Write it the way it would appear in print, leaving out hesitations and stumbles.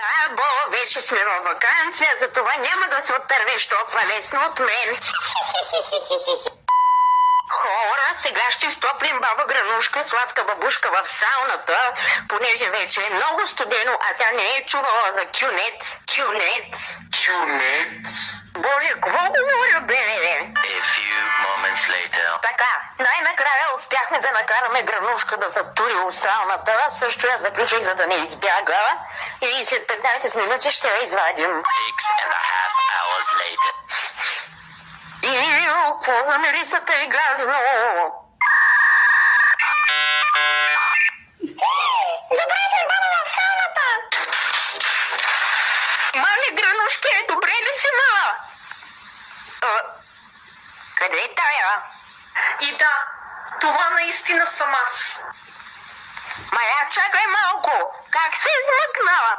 Браво, вече сме във ваканция, затова няма да се отървеш толкова лесно от мен. Хора, сега ще стоплим баба Гранушка, сладка бабушка в сауната, понеже вече е много студено, а тя не е чувала за кюнец. Кюнец. Кюнец. Боже, какво говоря, бе? A few moments later. Така, най-накрая успяхме да накараме Гранушка да затури у сауната, също я заключих, за да не избяга, и след 15 минути ще я извадим. 6.5 hours later. Иу, какво за мирисата е гадно? Забравяй баба в сауната! Мале, Гранушке, добре ли си, ма? Къде е тая? И да, това наистина съм аз. Мая, чакай малко! Как се измъкнала?